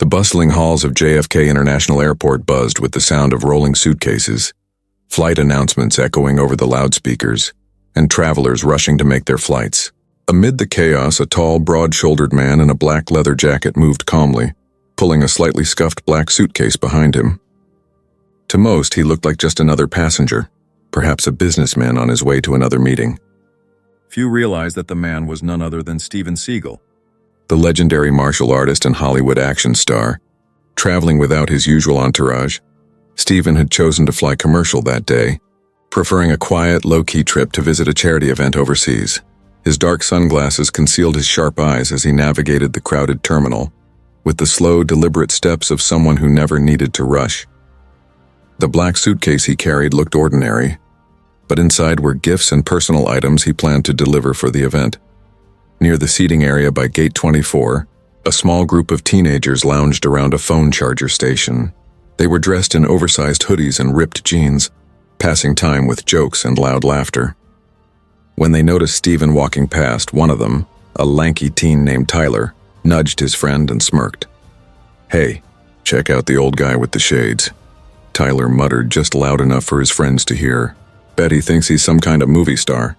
bustling halls of JFK International Airport buzzed with the sound of rolling suitcases, flight announcements echoing over the loudspeakers, and travelers rushing to make their flights. Amid the chaos, a tall, broad-shouldered man in a black leather jacket moved calmly, pulling a slightly scuffed black suitcase behind him. To most, he looked like just another passenger, perhaps a businessman on his way to another meeting. Few realized that the man was none other than Steven Seagal, the legendary martial artist and Hollywood action star. Traveling without his usual entourage, Steven had chosen to fly commercial that day, preferring a quiet, low-key trip to visit a charity event overseas. His dark sunglasses concealed his sharp eyes as he navigated the crowded terminal, with the slow, deliberate steps of someone who never needed to rush. The black suitcase he carried looked ordinary, but inside were gifts and personal items he planned to deliver for the event. Near the seating area by Gate 24, a small group of teenagers lounged around a phone charger station. They were dressed in oversized hoodies and ripped jeans, passing time with jokes and loud laughter. When they noticed Steven walking past, one of them, a lanky teen named Tyler, nudged his friend and smirked. "Hey, check out the old guy with the shades," Tyler muttered just loud enough for his friends to hear. "Bet he thinks he's some kind of movie star."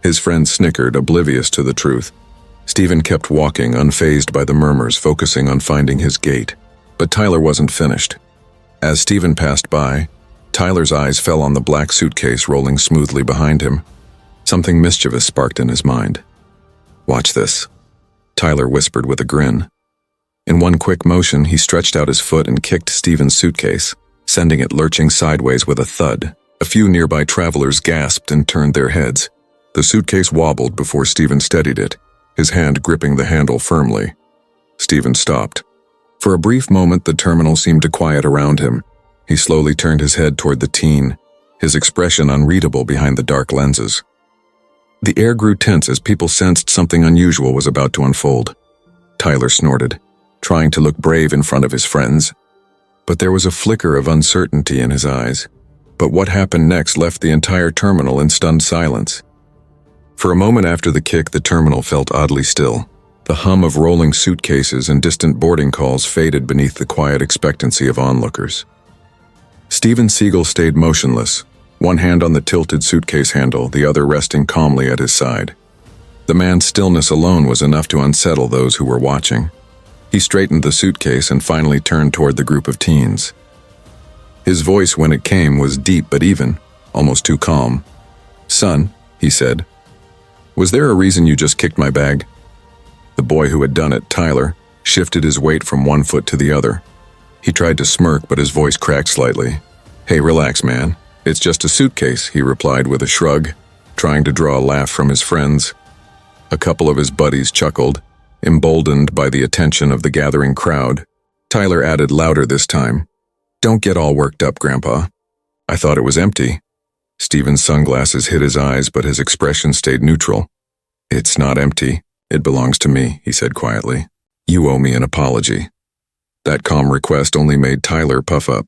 His friend snickered, oblivious to the truth. Steven kept walking, unfazed by the murmurs, focusing on finding his gate. But Tyler wasn't finished. As Steven passed by, Tyler's eyes fell on the black suitcase rolling smoothly behind him. Something mischievous sparked in his mind. "Watch this," Tyler whispered with a grin. In one quick motion, he stretched out his foot and kicked Steven's suitcase, sending it lurching sideways with a thud. A few nearby travelers gasped and turned their heads. The suitcase wobbled before Steven steadied it, his hand gripping the handle firmly. Steven stopped. For a brief moment, the terminal seemed to quiet around him. He slowly turned his head toward the teen, his expression unreadable behind the dark lenses. The air grew tense as people sensed something unusual was about to unfold. Tyler snorted, trying to look brave in front of his friends. But there was a flicker of uncertainty in his eyes. But what happened next left the entire terminal in stunned silence. For a moment after the kick, the terminal felt oddly still. The hum of rolling suitcases and distant boarding calls faded beneath the quiet expectancy of onlookers. Steven Seagal stayed motionless, one hand on the tilted suitcase handle, the other resting calmly at his side. The man's stillness alone was enough to unsettle those who were watching. He straightened the suitcase and finally turned toward the group of teens. His voice, when it came, was deep but even, almost too calm. "Son," he said, "was there a reason you just kicked my bag?" The boy who had done it, Tyler, shifted his weight from one foot to the other. He tried to smirk, but his voice cracked slightly. "Hey, relax, man. It's just a suitcase," he replied with a shrug, trying to draw a laugh from his friends. A couple of his buddies chuckled, emboldened by the attention of the gathering crowd. Tyler added louder this time, "Don't get all worked up, Grandpa. I thought it was empty." Steven's sunglasses hid his eyes, but his expression stayed neutral. "It's not empty. It belongs to me," he said quietly. "You owe me an apology." That calm request only made Tyler puff up.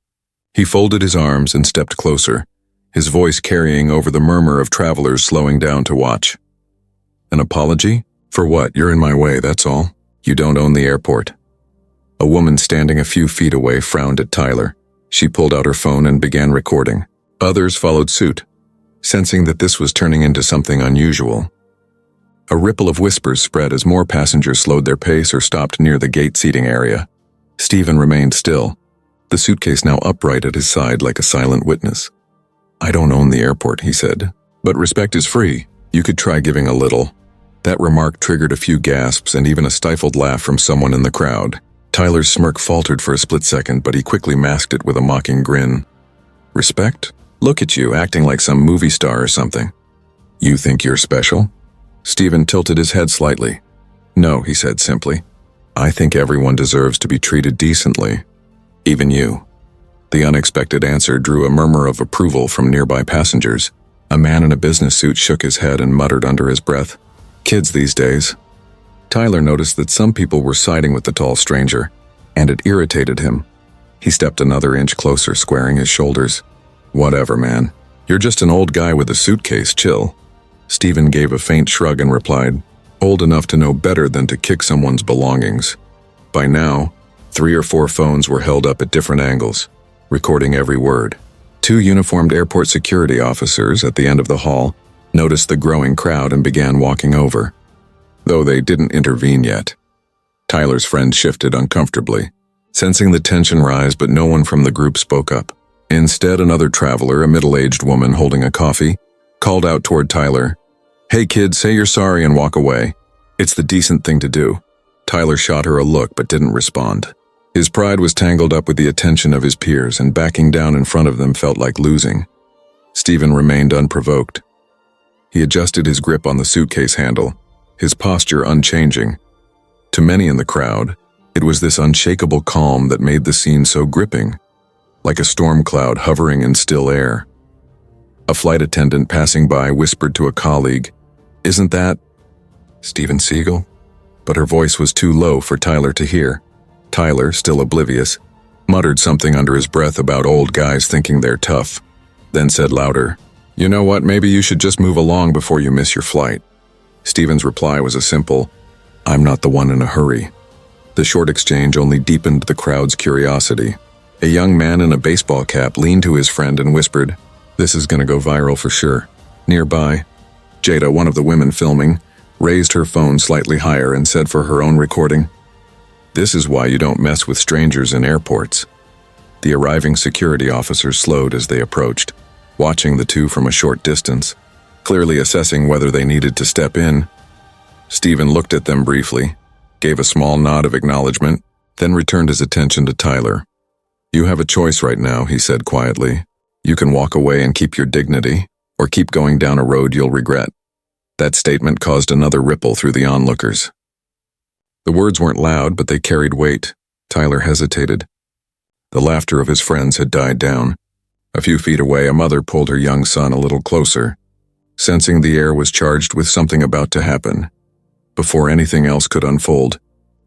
He folded his arms and stepped closer, his voice carrying over the murmur of travelers slowing down to watch. "An apology? For what? You're in my way, that's all. You don't own the airport." A woman standing a few feet away frowned at Tyler. She pulled out her phone and began recording. Others followed suit, sensing that this was turning into something unusual. A ripple of whispers spread as more passengers slowed their pace or stopped near the gate seating area. Steven remained still, the suitcase now upright at his side like a silent witness. "I don't own the airport," he said, "but respect is free. You could try giving a little." That remark triggered a few gasps and even a stifled laugh from someone in the crowd. Tyler's smirk faltered for a split second, but he quickly masked it with a mocking grin. "Respect? Look at you, acting like some movie star or something. You think you're special?" Steven tilted his head slightly. "No," he said simply. "I think everyone deserves to be treated decently. Even you." The unexpected answer drew a murmur of approval from nearby passengers. A man in a business suit shook his head and muttered under his breath, "Kids these days." Tyler noticed that some people were siding with the tall stranger, and it irritated him. He stepped another inch closer, squaring his shoulders. "Whatever, man. You're just an old guy with a suitcase, chill." Steven gave a faint shrug and replied, "Old enough to know better than to kick someone's belongings." By now, 3 or 4 phones were held up at different angles, recording every word. 2 uniformed airport security officers at the end of the hall noticed the growing crowd and began walking over, though they didn't intervene yet. Tyler's friend shifted uncomfortably, sensing the tension rise, but no one from the group spoke up. Instead, another traveler, a middle-aged woman holding a coffee, called out toward Tyler, "Hey kid, say you're sorry and walk away. It's the decent thing to do." Tyler shot her a look but didn't respond. His pride was tangled up with the attention of his peers, and backing down in front of them felt like losing. Steven remained unprovoked. He adjusted his grip on the suitcase handle, his posture unchanging. To many in the crowd, it was this unshakable calm that made the scene so gripping, like a storm cloud hovering in still air. A flight attendant passing by whispered to a colleague, "Isn't that Steven Seagal?" But her voice was too low for Tyler to hear. Tyler, still oblivious, muttered something under his breath about old guys thinking they're tough, then said louder, "You know what, maybe you should just move along before you miss your flight." Steven's reply was a simple, "I'm not the one in a hurry." The short exchange only deepened the crowd's curiosity. A young man in a baseball cap leaned to his friend and whispered, "This is gonna go viral for sure." Nearby, Jada, one of the women filming, raised her phone slightly higher and said for her own recording, "This is why you don't mess with strangers in airports." The arriving security officers slowed as they approached, watching the two from a short distance, clearly assessing whether they needed to step in. Steven looked at them briefly, gave a small nod of acknowledgement, then returned his attention to Tyler. "You have a choice right now," he said quietly. "You can walk away and keep your dignity, or keep going down a road you'll regret." That statement caused another ripple through the onlookers. The words weren't loud, but they carried weight. Tyler hesitated. The laughter of his friends had died down. A few feet away, a mother pulled her young son a little closer, sensing the air was charged with something about to happen. Before anything else could unfold,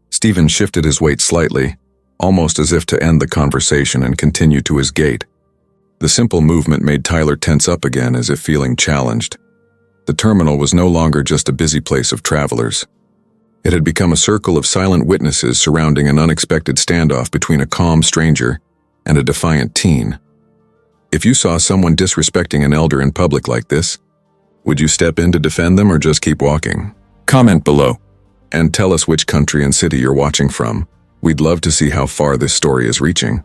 Steven shifted his weight slightly, almost as if to end the conversation, and continue to his gait. The simple movement made Tyler tense up again, as if feeling challenged. The terminal was no longer just a busy place of travelers. It had become a circle of silent witnesses surrounding an unexpected standoff between a calm stranger and a defiant teen. If you saw someone disrespecting an elder in public like this, would you step in to defend them or just keep walking? Comment below and tell us which country and city you're watching from. We'd love to see how far this story is reaching.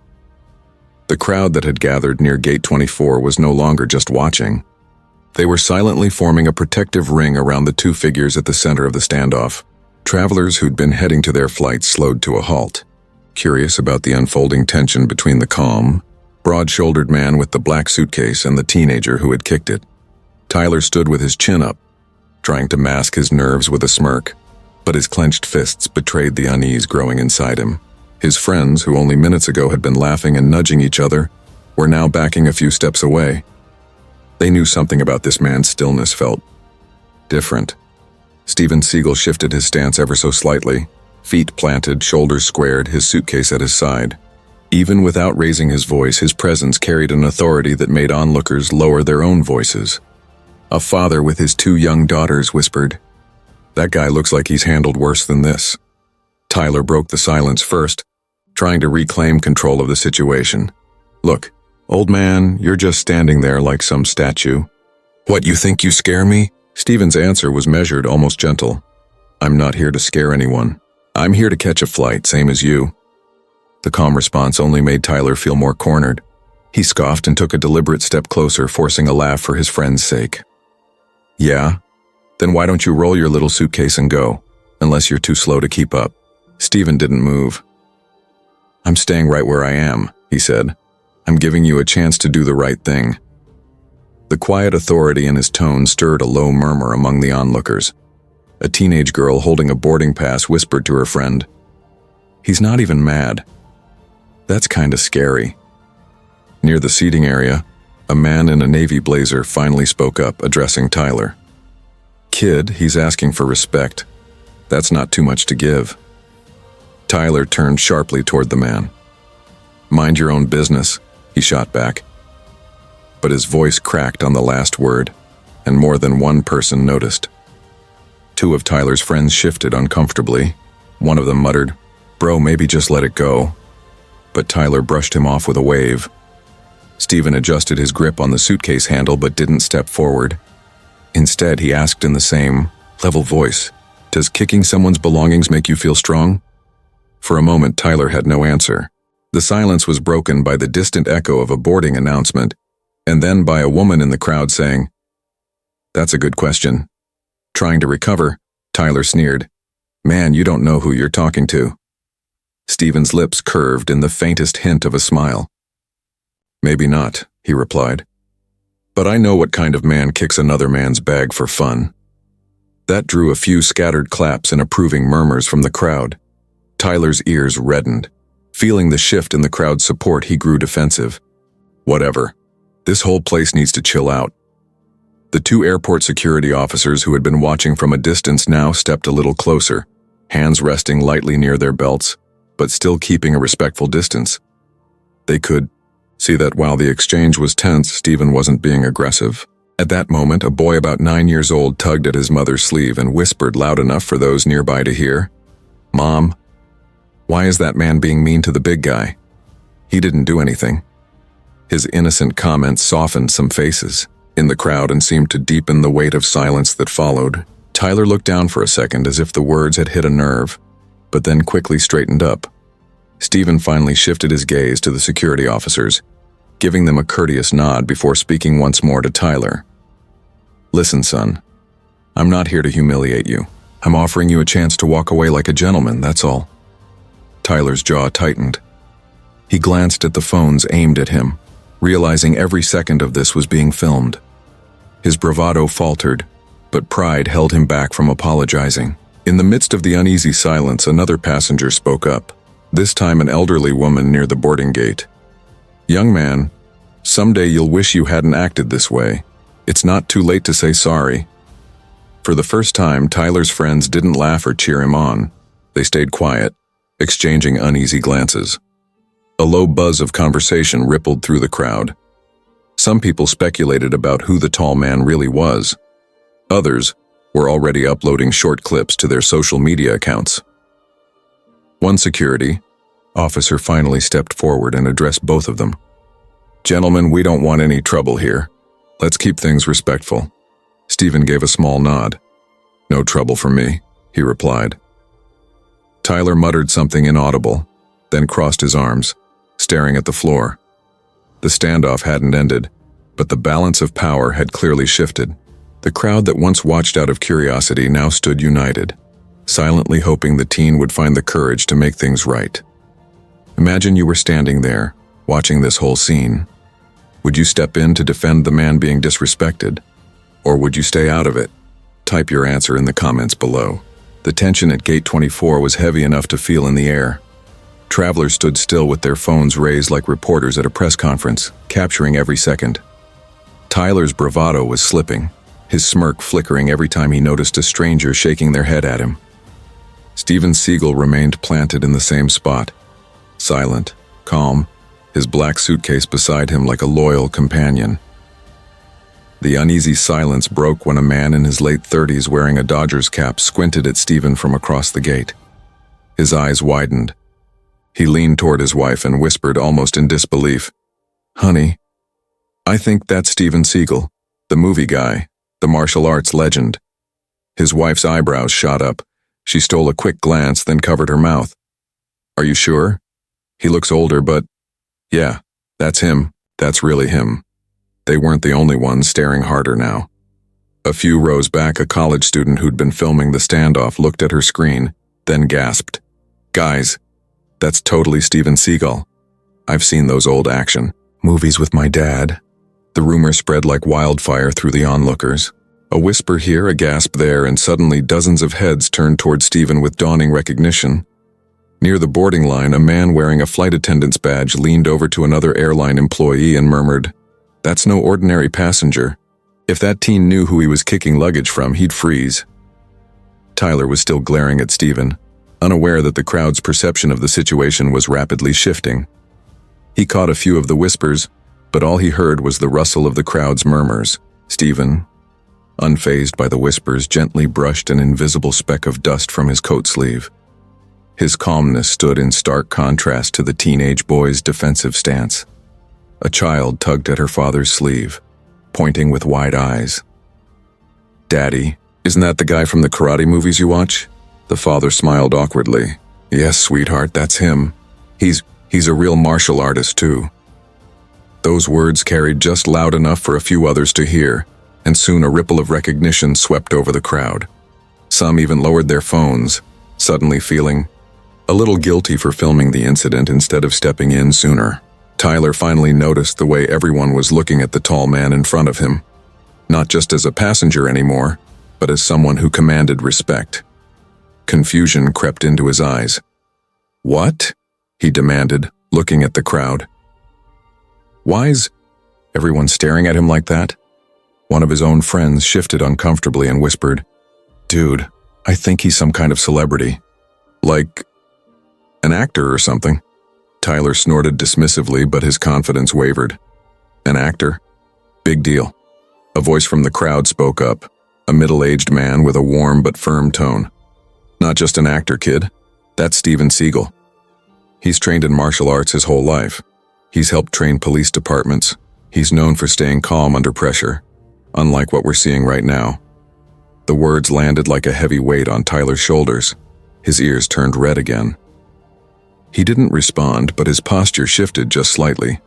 The crowd that had gathered near Gate 24 was no longer just watching. They were silently forming a protective ring around the two figures at the center of the standoff. Travelers who'd been heading to their flights slowed to a halt, curious about the unfolding tension between the calm, broad-shouldered man with the black suitcase and the teenager who had kicked it. Tyler stood with his chin up, trying to mask his nerves with a smirk, but his clenched fists betrayed the unease growing inside him. His friends, who only minutes ago had been laughing and nudging each other, were now backing a few steps away. They knew something about this man's stillness felt different. Steven Seagal shifted his stance ever so slightly, feet planted, shoulders squared, his suitcase at his side. Even without raising his voice, his presence carried an authority that made onlookers lower their own voices. A father with his 2 young daughters whispered, "That guy looks like he's handled worse than this." Tyler broke the silence first, trying to reclaim control of the situation. "Look, old man, you're just standing there like some statue." "What, you think you scare me?" Steven's answer was measured, almost gentle. "I'm not here to scare anyone. I'm here to catch a flight, same as you." The calm response only made Tyler feel more cornered. He scoffed and took a deliberate step closer, forcing a laugh for his friend's sake. "Yeah? Then why don't you roll your little suitcase and go, unless you're too slow to keep up?" Steven didn't move. "I'm staying right where I am," he said. "I'm giving you a chance to do the right thing." The quiet authority in his tone stirred a low murmur among the onlookers. A teenage girl holding a boarding pass whispered to her friend, "He's not even mad. That's kinda scary." Near the seating area, a man in a navy blazer finally spoke up, addressing Tyler. "Kid, he's asking for respect. That's not too much to give." Tyler turned sharply toward the man. "Mind your own business," he shot back. But his voice cracked on the last word, and more than one person noticed. 2 of Tyler's friends shifted uncomfortably. One of them muttered, Bro, maybe just let it go. But Tyler brushed him off with a wave. Steven adjusted his grip on the suitcase handle but didn't step forward. Instead, he asked in the same, level voice, "Does kicking someone's belongings make you feel strong?" For a moment, Tyler had no answer. The silence was broken by the distant echo of a boarding announcement, and then by a woman in the crowd saying, "That's a good question." Trying to recover, Tyler sneered, "Man, you don't know who you're talking to." Steven's lips curved in the faintest hint of a smile. "Maybe not," he replied. "But I know what kind of man kicks another man's bag for fun." That drew a few scattered claps and approving murmurs from the crowd. Tyler's ears reddened. Feeling the shift in the crowd's support, he grew defensive. "Whatever. This whole place needs to chill out." The two airport security officers who had been watching from a distance now stepped a little closer, hands resting lightly near their belts, but still keeping a respectful distance. They could see that while the exchange was tense, Steven wasn't being aggressive. At that moment, a boy about 9 years old tugged at his mother's sleeve and whispered loud enough for those nearby to hear, "Mom, why is that man being mean to the big guy? He didn't do anything." His innocent comments softened some faces in the crowd and seemed to deepen the weight of silence that followed. Tyler looked down for a second as if the words had hit a nerve, but then quickly straightened up. Steven finally shifted his gaze to the security officers, giving them a courteous nod before speaking once more to Tyler. "Listen, son. I'm not here to humiliate you. I'm offering you a chance to walk away like a gentleman, that's all." Tyler's jaw tightened. He glanced at the phones aimed at him, realizing every second of this was being filmed. His bravado faltered, but pride held him back from apologizing. In the midst of the uneasy silence, another passenger spoke up, this time an elderly woman near the boarding gate. "Young man, someday you'll wish you hadn't acted this way. It's not too late to say sorry." For the first time, Tyler's friends didn't laugh or cheer him on. They stayed quiet, exchanging uneasy glances. A low buzz of conversation rippled through the crowd. Some people speculated about who the tall man really was. Others were already uploading short clips to their social media accounts. One security officer finally stepped forward and addressed both of them. "Gentlemen, we don't want any trouble here. Let's keep things respectful." Steven gave a small nod. "No trouble for me," he replied. Tyler muttered something inaudible, then crossed his arms, staring at the floor. The standoff hadn't ended, but the balance of power had clearly shifted. The crowd that once watched out of curiosity now stood united, silently hoping the teen would find the courage to make things right. Imagine you were standing there, watching this whole scene. Would you step in to defend the man being disrespected? Or would you stay out of it? Type your answer in the comments below. The tension at Gate 24 was heavy enough to feel in the air. Travelers stood still with their phones raised like reporters at a press conference, capturing every second. Tyler's bravado was slipping, his smirk flickering every time he noticed a stranger shaking their head at him. Steven Seagal remained planted in the same spot, silent, calm, his black suitcase beside him like a loyal companion. The uneasy silence broke when a man in his late 30s wearing a Dodgers cap squinted at Steven from across the gate. His eyes widened. He leaned toward his wife and whispered almost in disbelief, "Honey, I think that's Steven Seagal, the movie guy, the martial arts legend." His wife's eyebrows shot up. She stole a quick glance, then covered her mouth. "Are you sure? He looks older, but yeah, that's him. That's really him." They weren't the only ones staring harder now. A few rows back, a college student who'd been filming the standoff looked at her screen, then gasped, "Guys, that's totally Steven Seagal. I've seen those old action movies with my dad." The rumor spread like wildfire through the onlookers. A whisper here, a gasp there, and suddenly dozens of heads turned toward Steven with dawning recognition. Near the boarding line, a man wearing a flight attendant's badge leaned over to another airline employee and murmured, "That's no ordinary passenger. If that teen knew who he was kicking luggage from, he'd freeze." Tyler was still glaring at Steven, unaware that the crowd's perception of the situation was rapidly shifting. He caught a few of the whispers, but all he heard was the rustle of the crowd's murmurs. Steven, unfazed by the whispers, gently brushed an invisible speck of dust from his coat sleeve. His calmness stood in stark contrast to the teenage boy's defensive stance. A child tugged at her father's sleeve, pointing with wide eyes. "Daddy, isn't that the guy from the karate movies you watch?" The father smiled awkwardly. "Yes, sweetheart, that's him. He's a real martial artist, too." Those words carried just loud enough for a few others to hear, and soon a ripple of recognition swept over the crowd. Some even lowered their phones, suddenly feeling a little guilty for filming the incident instead of stepping in sooner. Tyler finally noticed the way everyone was looking at the tall man in front of him, not just as a passenger anymore, but as someone who commanded respect. Confusion crept into his eyes. "What?" he demanded, looking at the crowd. "Why's everyone staring at him like that?" One of his own friends shifted uncomfortably and whispered, "Dude, I think he's some kind of celebrity. Like an actor or something." Tyler snorted dismissively, but his confidence wavered. "An actor? Big deal." A voice from the crowd spoke up, a middle-aged man with a warm but firm tone. "Not just an actor, kid. That's Steven Seagal. He's trained in martial arts his whole life. He's helped train police departments. He's known for staying calm under pressure, unlike what we're seeing right now." The words landed like a heavy weight on Tyler's shoulders. His ears turned red again. He didn't respond, but his posture shifted just slightly,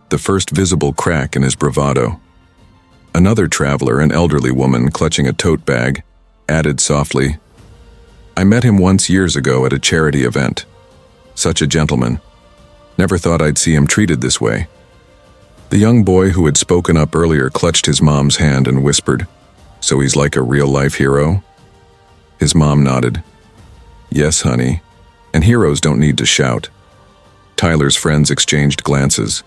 the first visible crack in his bravado. Another traveler, an elderly woman clutching a tote bag, added softly, "I met him once years ago at a charity event. Such a gentleman. Never thought I'd see him treated this way." The young boy who had spoken up earlier clutched his mom's hand and whispered, "So he's like a real-life hero?" His mom nodded. "Yes, honey. And heroes don't need to shout." Tyler's friends exchanged glances.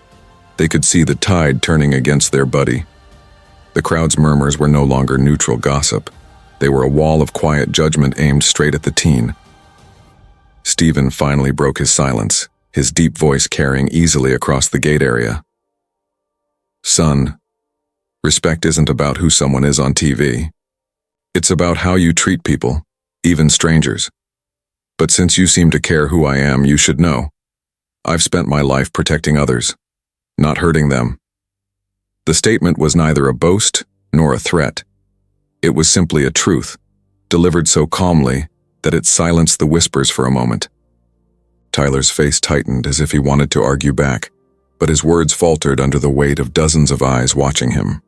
They could see the tide turning against their buddy. The crowd's murmurs were no longer neutral gossip. They were a wall of quiet judgment aimed straight at the teen. Steven finally broke his silence, his deep voice carrying easily across the gate area. "Son, respect isn't about who someone is on TV. It's about how you treat people, even strangers. But since you seem to care who I am, you should know. I've spent my life protecting others, not hurting them." The statement was neither a boast nor a threat. It was simply a truth, delivered so calmly that it silenced the whispers for a moment. Tyler's face tightened as if he wanted to argue back, but his words faltered under the weight of dozens of eyes watching him.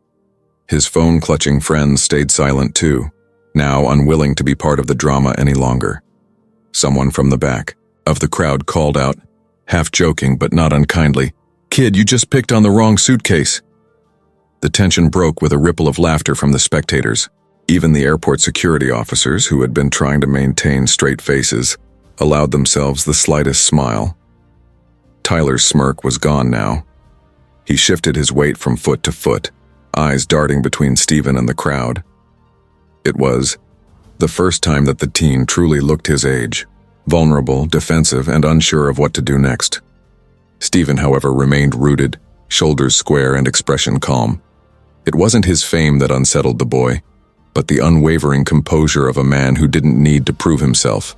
His phone-clutching friends stayed silent too, now unwilling to be part of the drama any longer. Someone from the back of the crowd called out, half joking but not unkindly, "Kid, you just picked on the wrong suitcase." The tension broke with a ripple of laughter from the spectators. Even the airport security officers, who had been trying to maintain straight faces, allowed themselves the slightest smile. Tyler's smirk was gone now. He shifted his weight from foot to foot, eyes darting between Steven and the crowd. It was the first time that the teen truly looked his age, vulnerable, defensive, and unsure of what to do next. Steven, however, remained rooted, shoulders square and expression calm. It wasn't his fame that unsettled the boy, but the unwavering composure of a man who didn't need to prove himself.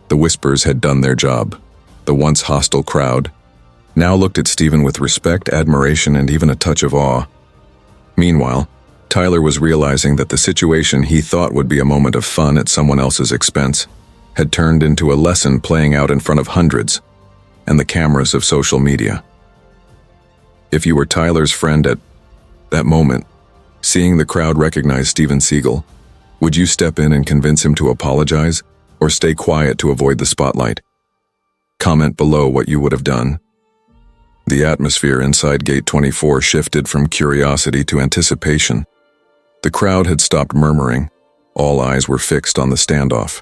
The whispers had done their job. The once hostile crowd now looked at Steven with respect, admiration, and even a touch of awe. Meanwhile, Tyler was realizing that the situation he thought would be a moment of fun at someone else's expense had turned into a lesson playing out in front of hundreds and the cameras of social media. If you were Tyler's friend at that moment, seeing the crowd recognize Steven Seagal, would you step in and convince him to apologize or stay quiet to avoid the spotlight? Comment below what you would have done. The atmosphere inside Gate 24 shifted from curiosity to anticipation. The crowd had stopped murmuring. All eyes were fixed on the standoff.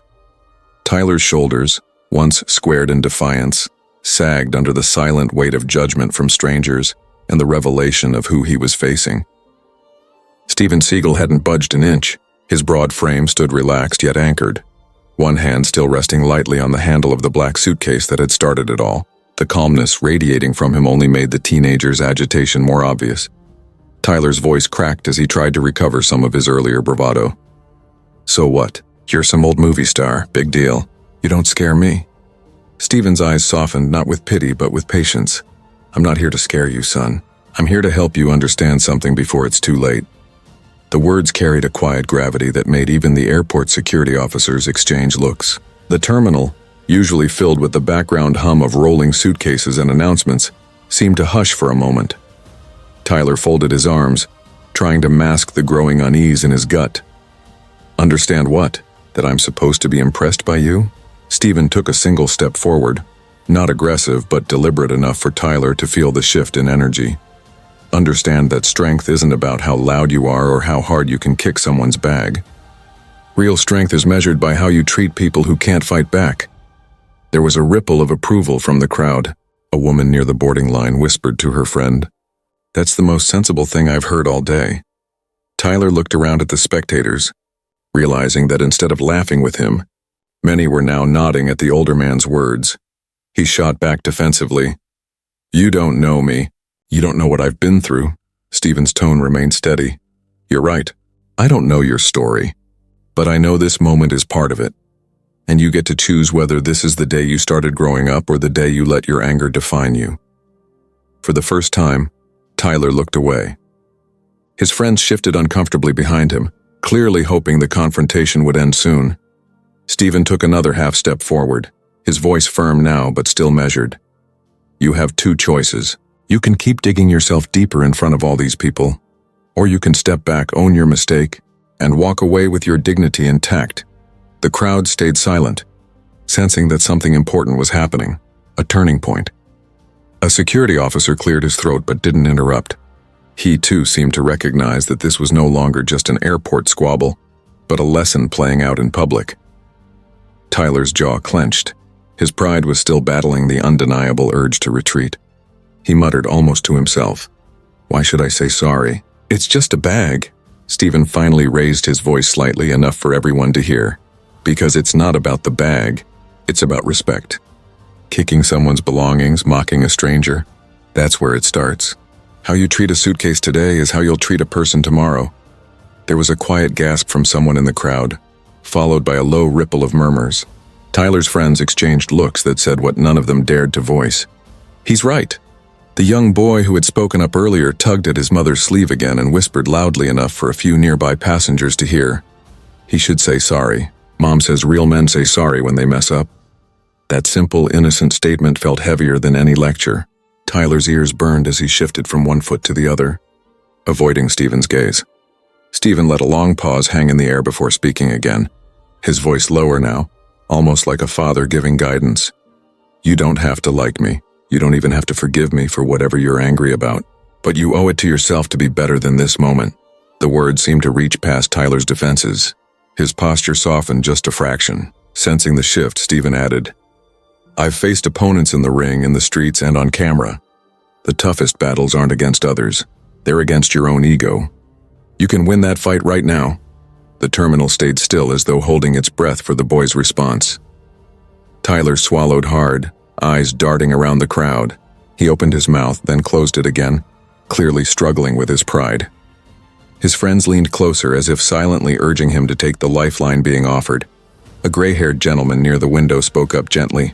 Tyler's shoulders, once squared in defiance, sagged under the silent weight of judgment from strangers and the revelation of who he was facing. Steven Seagal hadn't budged an inch. His broad frame stood relaxed yet anchored, one hand still resting lightly on the handle of the black suitcase that had started it all. The calmness radiating from him only made the teenager's agitation more obvious. Tyler's voice cracked as he tried to recover some of his earlier bravado. "So what? You're some old movie star, big deal. You don't scare me." Steven's eyes softened, not with pity but with patience. "I'm not here to scare you, son. I'm here to help you understand something before it's too late." The words carried a quiet gravity that made even the airport security officers exchange looks. The terminal, usually filled with the background hum of rolling suitcases and announcements, seemed to hush for a moment. Tyler folded his arms, trying to mask the growing unease in his gut. "Understand what? That I'm supposed to be impressed by you?" Steven took a single step forward, not aggressive but deliberate enough for Tyler to feel the shift in energy. "Understand that strength isn't about how loud you are or how hard you can kick someone's bag. Real strength is measured by how you treat people who can't fight back." There was a ripple of approval from the crowd. A woman near the boarding line whispered to her friend, "That's the most sensible thing I've heard all day." Tyler looked around at the spectators, realizing that instead of laughing with him, many were now nodding at the older man's words. He shot back defensively. "You don't know me. You don't know what I've been through." Steven's tone remained steady. "You're right. I don't know your story. But I know this moment is part of it. And you get to choose whether this is the day you started growing up or the day you let your anger define you." For the first time, Tyler looked away. His friends shifted uncomfortably behind him, clearly hoping the confrontation would end soon. Steven took another half step forward, his voice firm now but still measured. "You have two choices. You can keep digging yourself deeper in front of all these people, or you can step back, own your mistake, and walk away with your dignity intact." The crowd stayed silent, sensing that something important was happening, a turning point. A security officer cleared his throat but didn't interrupt. He too seemed to recognize that this was no longer just an airport squabble, but a lesson playing out in public. Tyler's jaw clenched. His pride was still battling the undeniable urge to retreat. He muttered almost to himself, "Why should I say sorry? It's just a bag." Steven finally raised his voice slightly, enough for everyone to hear. "Because it's not about the bag, it's about respect. Kicking someone's belongings, mocking a stranger, that's where it starts. How you treat a suitcase today is how you'll treat a person tomorrow." There was a quiet gasp from someone in the crowd, followed by a low ripple of murmurs. Tyler's friends exchanged looks that said what none of them dared to voice. "He's right." The young boy who had spoken up earlier tugged at his mother's sleeve again and whispered loudly enough for a few nearby passengers to hear. "He should say sorry. Mom says real men say sorry when they mess up." That simple, innocent statement felt heavier than any lecture. Tyler's ears burned as he shifted from one foot to the other, avoiding Steven's gaze. Steven let a long pause hang in the air before speaking again, his voice lower now, almost like a father giving guidance. "You don't have to like me. You don't even have to forgive me for whatever you're angry about. But you owe it to yourself to be better than this moment." The words seemed to reach past Tyler's defenses. His posture softened just a fraction. Sensing the shift, Steven added, "I've faced opponents in the ring, in the streets, and on camera. The toughest battles aren't against others. They're against your own ego. You can win that fight right now." The terminal stayed still as though holding its breath for the boy's response. Tyler swallowed hard, eyes darting around the crowd. He opened his mouth, then closed it again, clearly struggling with his pride. His friends leaned closer as if silently urging him to take the lifeline being offered. A gray-haired gentleman near the window spoke up gently.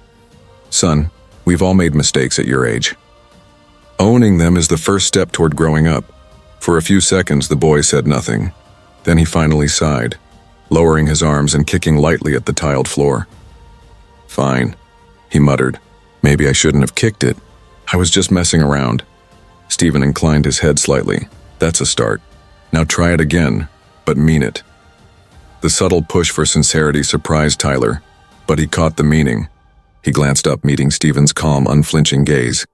"Son, we've all made mistakes at your age. Owning them is the first step toward growing up." For a few seconds the boy said nothing. Then he finally sighed, lowering his arms and kicking lightly at the tiled floor. "Fine," he muttered. "Maybe I shouldn't have kicked it. I was just messing around." Steven inclined his head slightly. "That's a start. Now try it again, but mean it." The subtle push for sincerity surprised Tyler, but he caught the meaning. He glanced up, meeting Steven's calm, unflinching gaze.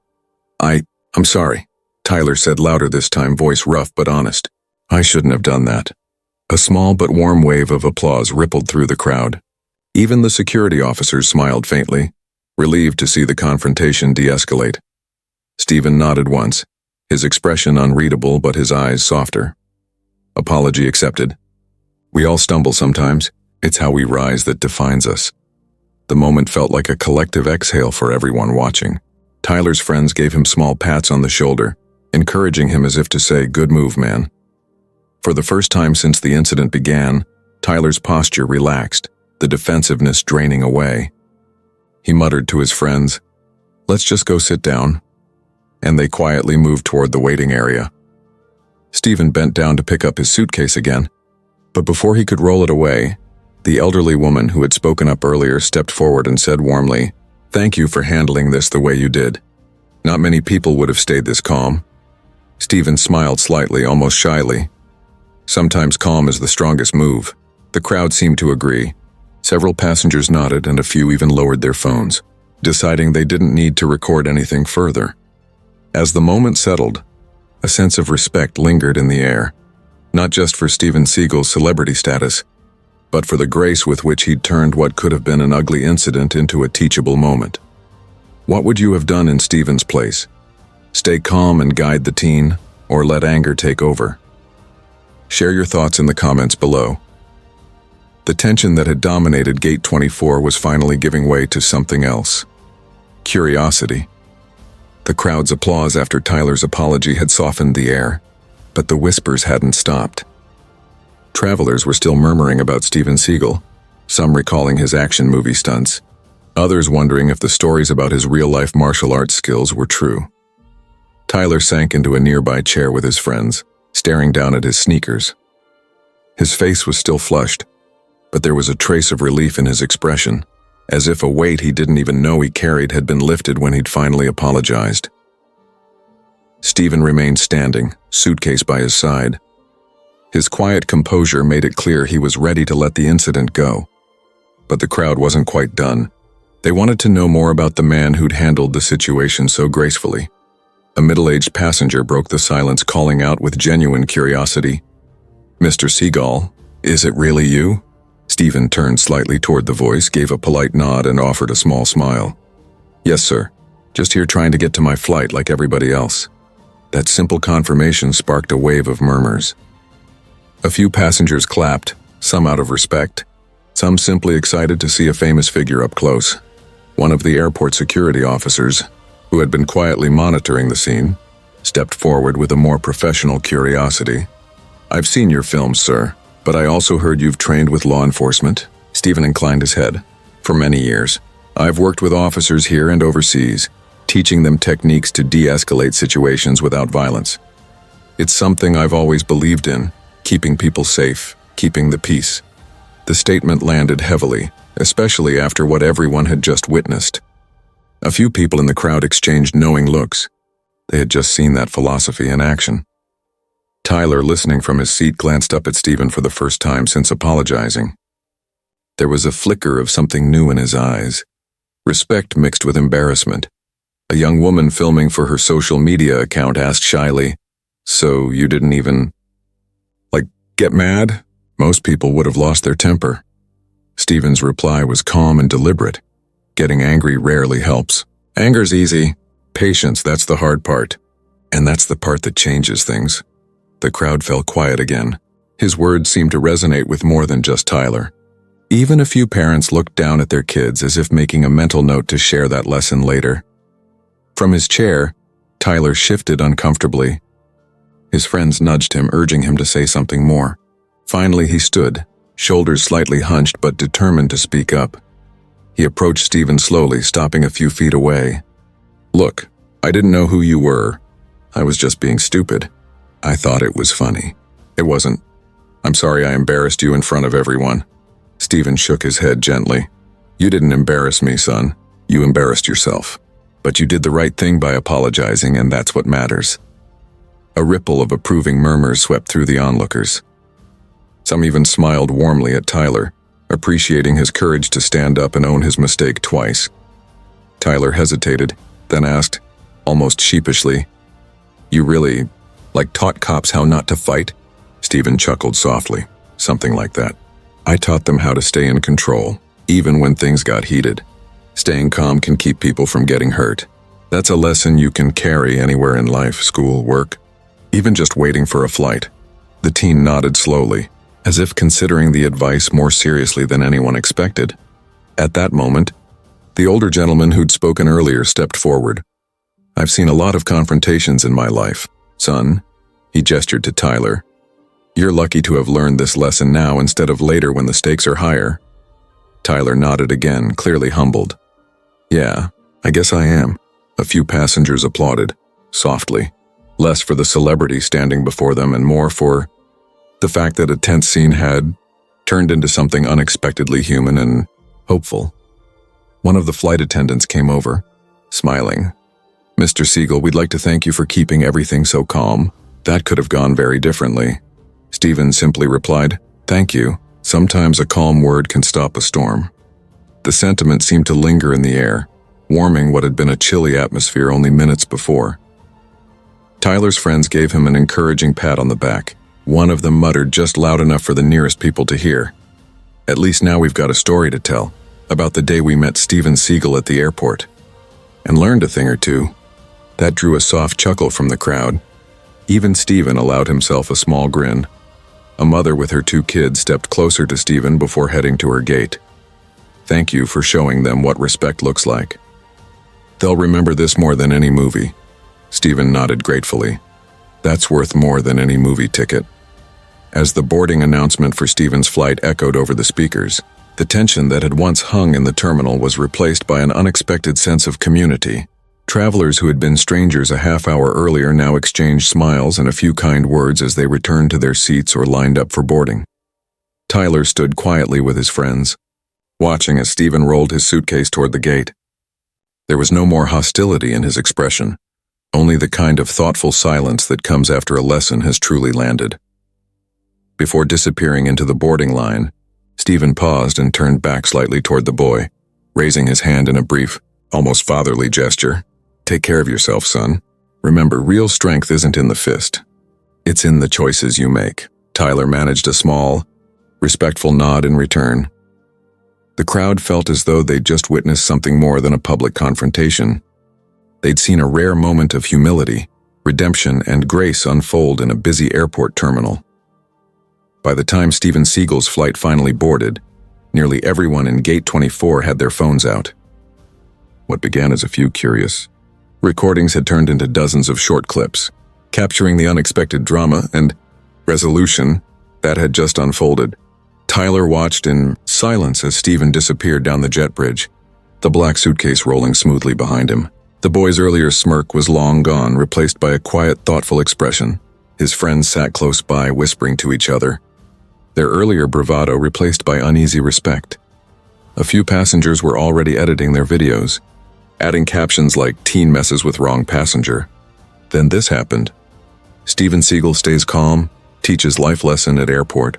I'm sorry," Tyler said louder this time, voice rough but honest. "I shouldn't have done that." A small but warm wave of applause rippled through the crowd. Even the security officers smiled faintly, relieved to see the confrontation de-escalate. Steven nodded once, his expression unreadable but his eyes softer. "Apology accepted. We all stumble sometimes. It's how we rise that defines us." The moment felt like a collective exhale for everyone watching. Tyler's friends gave him small pats on the shoulder, encouraging him as if to say, "Good move, man." For the first time since the incident began, Tyler's posture relaxed, the defensiveness draining away. He muttered to his friends, "Let's just go sit down." And they quietly moved toward the waiting area. Steven bent down to pick up his suitcase again, but before he could roll it away, the elderly woman who had spoken up earlier stepped forward and said warmly, "Thank you for handling this the way you did. Not many people would have stayed this calm." Steven smiled slightly, almost shyly. Sometimes calm is the strongest move. The crowd seemed to agree. Several passengers nodded and a few even lowered their phones, deciding they didn't need to record anything further. As the moment settled, a sense of respect lingered in the air, not just for Steven Seagal's celebrity status, but for the grace with which he'd turned what could have been an ugly incident into a teachable moment. What would you have done in Steven's place? Stay calm and guide the teen, or let anger take over? Share your thoughts in the comments below. The tension that had dominated Gate 24 was finally giving way to something else. Curiosity. The crowd's applause after Tyler's apology had softened the air, but the whispers hadn't stopped. Travelers were still murmuring about Steven Seagal, some recalling his action movie stunts, others wondering if the stories about his real-life martial arts skills were true. Tyler sank into a nearby chair with his friends, staring down at his sneakers. His face was still flushed, but there was a trace of relief in his expression, as if a weight he didn't even know he carried had been lifted when he'd finally apologized. Steven remained standing, suitcase by his side. His quiet composure made it clear he was ready to let the incident go. But the crowd wasn't quite done. They wanted to know more about the man who'd handled the situation so gracefully. A middle-aged passenger broke the silence, calling out with genuine curiosity, "Mr. Seagal, is it really you?" Steven turned slightly toward the voice, gave a polite nod, and offered a small smile. "Yes, sir. Just here trying to get to my flight like everybody else." That simple confirmation sparked a wave of murmurs. A few passengers clapped, some out of respect, some simply excited to see a famous figure up close. One of the airport security officers, who had been quietly monitoring the scene, stepped forward with a more professional curiosity. "I've seen your films, sir, but I also heard you've trained with law enforcement." Steven inclined his head. "For many years, I've worked with officers here and overseas, teaching them techniques to de-escalate situations without violence. It's something I've always believed in, keeping people safe, keeping the peace." The statement landed heavily, especially after what everyone had just witnessed. A few people in the crowd exchanged knowing looks. They had just seen that philosophy in action. Tyler, listening from his seat, glanced up at Steven for the first time since apologizing. There was a flicker of something new in his eyes, respect mixed with embarrassment. A young woman filming for her social media account asked shyly, "So you didn't even, get mad?" Most people would have lost their temper. Steven's reply was calm and deliberate. Getting angry rarely helps. Anger's easy. Patience, that's the hard part. And that's the part that changes things. The crowd fell quiet again. His words seemed to resonate with more than just Tyler. Even a few parents looked down at their kids as if making a mental note to share that lesson later. From his chair, Tyler shifted uncomfortably. His friends nudged him, urging him to say something more. Finally, he stood, shoulders slightly hunched but determined to speak up. He approached Steven slowly, stopping a few feet away. "Look, I didn't know who you were. I was just being stupid. I thought it was funny. It wasn't. I'm sorry I embarrassed you in front of everyone." Steven shook his head gently. "You didn't embarrass me, son. You embarrassed yourself. But you did the right thing by apologizing, and that's what matters." A ripple of approving murmurs swept through the onlookers. Some even smiled warmly at Tyler, appreciating his courage to stand up and own his mistake twice. Tyler hesitated, then asked, almost sheepishly, "You really, taught cops how not to fight?" Steven chuckled softly. "Something like that. I taught them how to stay in control, even when things got heated. Staying calm can keep people from getting hurt. That's a lesson you can carry anywhere in life, school, work, even just waiting for a flight." The teen nodded slowly, as if considering the advice more seriously than anyone expected. At that moment, the older gentleman who'd spoken earlier stepped forward. "I've seen a lot of confrontations in my life, son." He gestured to Tyler. "You're lucky to have learned this lesson now instead of later when the stakes are higher." Tyler nodded again, clearly humbled. Yeah, I guess I am. A few passengers applauded, softly, less for the celebrity standing before them and more for the fact that a tense scene had turned into something unexpectedly human and hopeful. One of the flight attendants came over, smiling. "Mr. Seagal, we'd like to thank you for keeping everything so calm. That could have gone very differently." Steven simply replied, "Thank you. Sometimes a calm word can stop a storm." The sentiment seemed to linger in the air, warming what had been a chilly atmosphere only minutes before. Tyler's friends gave him an encouraging pat on the back. One of them muttered just loud enough for the nearest people to hear, "At least now we've got a story to tell about the day we met Steven Seagal at the airport and learned a thing or two." That drew a soft chuckle from the crowd. Even Steven allowed himself a small grin. A mother with her 2 kids stepped closer to Steven before heading to her gate. "Thank you for showing them what respect looks like. They'll remember this more than any movie." Steven nodded gratefully. "That's worth more than any movie ticket." As the boarding announcement for Steven's flight echoed over the speakers, the tension that had once hung in the terminal was replaced by an unexpected sense of community. Travelers who had been strangers a half hour earlier now exchanged smiles and a few kind words as they returned to their seats or lined up for boarding. Tyler stood quietly with his friends, watching as Steven rolled his suitcase toward the gate. There was no more hostility in his expression, only the kind of thoughtful silence that comes after a lesson has truly landed. Before disappearing into the boarding line, Steven paused and turned back slightly toward the boy, raising his hand in a brief, almost fatherly gesture. "Take care of yourself, son. Remember, real strength isn't in the fist. It's in the choices you make." Tyler managed a small, respectful nod in return. The crowd felt as though they'd just witnessed something more than a public confrontation. They'd seen a rare moment of humility, redemption, and grace unfold in a busy airport terminal. By the time Steven Seagal's flight finally boarded, nearly everyone in Gate 24 had their phones out. What began as a few curious recordings had turned into dozens of short clips, capturing the unexpected drama and resolution that had just unfolded. Tyler watched in silence as Steven disappeared down the jet bridge, the black suitcase rolling smoothly behind him. The boy's earlier smirk was long gone, replaced by a quiet, thoughtful expression. His friends sat close by, whispering to each other, their earlier bravado replaced by uneasy respect. A few passengers were already editing their videos, adding captions like "Teen messes with wrong passenger." Then this happened. Steven Seagal stays calm, teaches life lesson at airport.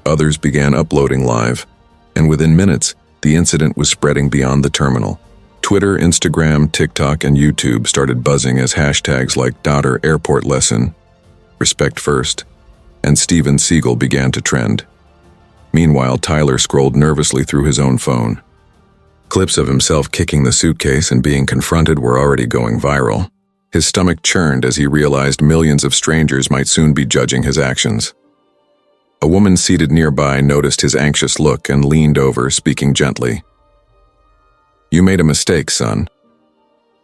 Others began uploading live, and within minutes, the incident was spreading beyond the terminal. Twitter, Instagram, TikTok, and YouTube started buzzing as hashtags like #airport lesson, respect first, and Steven Seagal began to trend. Meanwhile, Tyler scrolled nervously through his own phone. Clips of himself kicking the suitcase and being confronted were already going viral. His stomach churned as he realized millions of strangers might soon be judging his actions. A woman seated nearby noticed his anxious look and leaned over, speaking gently. "You made a mistake, son.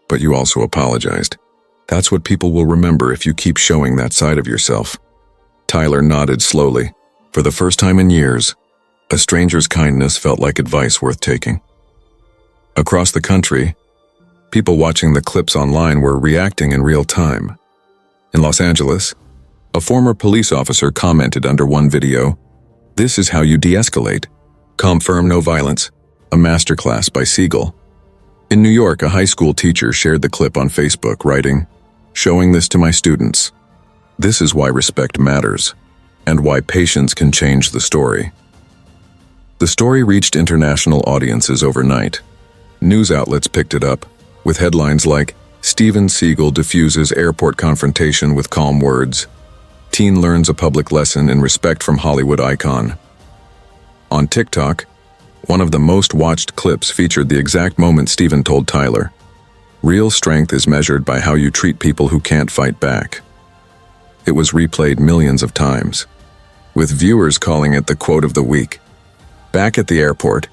But you also apologized. That's what people will remember if you keep showing that side of yourself." Tyler nodded slowly. For the first time in years, a stranger's kindness felt like advice worth taking. Across the country, people watching the clips online were reacting in real time. In Los Angeles, a former police officer commented under one video, "This is how you de-escalate. Calm firm, no violence. A masterclass by Seagal." In New York, a high school teacher shared the clip on Facebook, writing, "Showing this to my students. This is why respect matters, and why patience can change the story." The story reached international audiences overnight. News outlets picked it up, with headlines like, "Steven Seagal diffuses airport confrontation with calm words. Teen learns a public lesson in respect from Hollywood icon." On TikTok, one of the most watched clips featured the exact moment Steven told Tyler, "Real strength is measured by how you treat people who can't fight back." It was replayed millions of times, with viewers calling it the quote of the week. Back at the airport,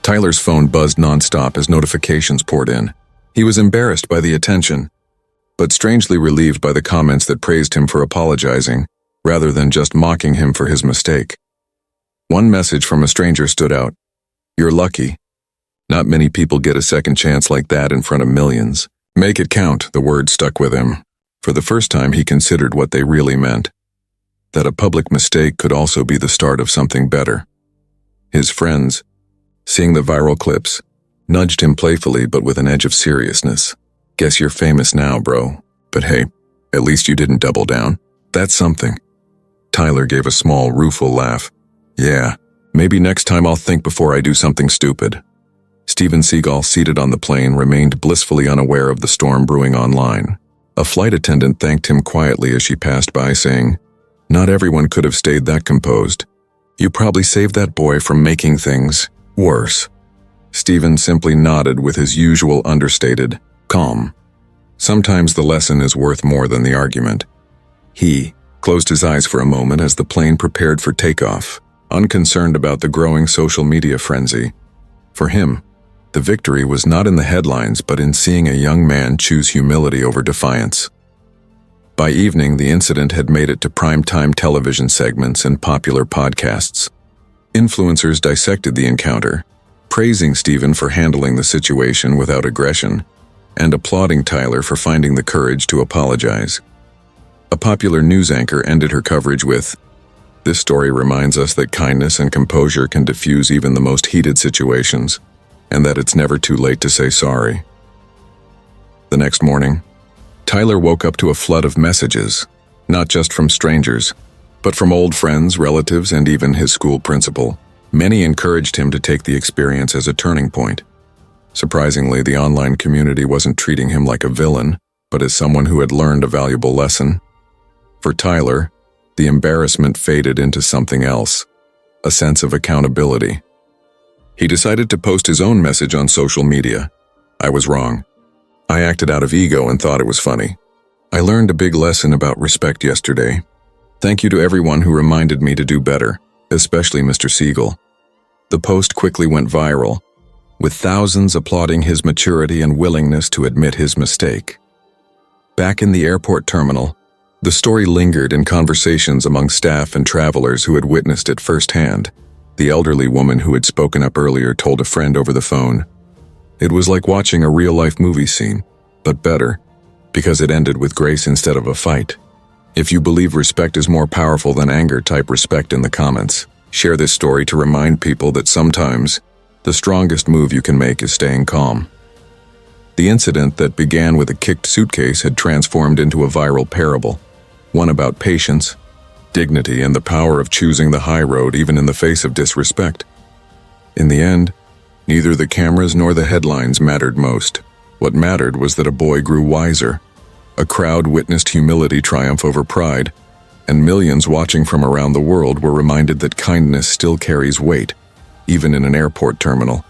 Tyler's phone buzzed nonstop as notifications poured in. He was embarrassed by the attention, but strangely relieved by the comments that praised him for apologizing, rather than just mocking him for his mistake. One message from a stranger stood out. "You're lucky. Not many people get a second chance like that in front of millions. Make it count, the word stuck with him. For the first time, he considered what they really meant. That a public mistake could also be the start of something better. His friends, seeing the viral clips, nudged him playfully but with an edge of seriousness. Guess you're famous now, bro. But hey, at least you didn't double down. That's something. Tyler gave a small, rueful laugh. Yeah, maybe next time I'll think before I do something stupid. Steven Seagal, seated on the plane, remained blissfully unaware of the storm brewing online. A flight attendant thanked him quietly as she passed by, saying, "Not everyone could have stayed that composed. You probably saved that boy from making things worse." Steven simply nodded with his usual understated calm. Sometimes the lesson is worth more than the argument. He closed his eyes for a moment as the plane prepared for takeoff, unconcerned about the growing social media frenzy. For him, the victory was not in the headlines but in seeing a young man choose humility over defiance. By evening, the incident had made it to primetime television segments and popular podcasts. Influencers dissected the encounter, praising Steven for handling the situation without aggression, and applauding Tyler for finding the courage to apologize. A popular news anchor ended her coverage with, "This story reminds us that kindness and composure can diffuse even the most heated situations, and that it's never too late to say sorry." The next morning, Tyler woke up to a flood of messages, not just from strangers, but from old friends, relatives, and even his school principal. Many encouraged him to take the experience as a turning point. Surprisingly, the online community wasn't treating him like a villain, but as someone who had learned a valuable lesson. For Tyler, the embarrassment faded into something else, a sense of accountability. He decided to post his own message on social media. "I was wrong. I acted out of ego and thought it was funny. I learned a big lesson about respect yesterday. Thank you to everyone who reminded me to do better, especially Mr. Seagal." The post quickly went viral, with thousands applauding his maturity and willingness to admit his mistake. Back in the airport terminal, the story lingered in conversations among staff and travelers who had witnessed it firsthand. The elderly woman who had spoken up earlier told a friend over the phone, "It was like watching a real-life movie scene, but better, because it ended with grace instead of a fight." If you believe respect is more powerful than anger, type respect in the comments. Share this story to remind people that sometimes the strongest move you can make is staying calm. The incident that began with a kicked suitcase had transformed into a viral parable, one about patience, dignity, and the power of choosing the high road even in the face of disrespect. In the end, neither the cameras nor the headlines mattered most. What mattered was that a boy grew wiser. A crowd witnessed humility triumph over pride, and millions watching from around the world were reminded that kindness still carries weight, even in an airport terminal.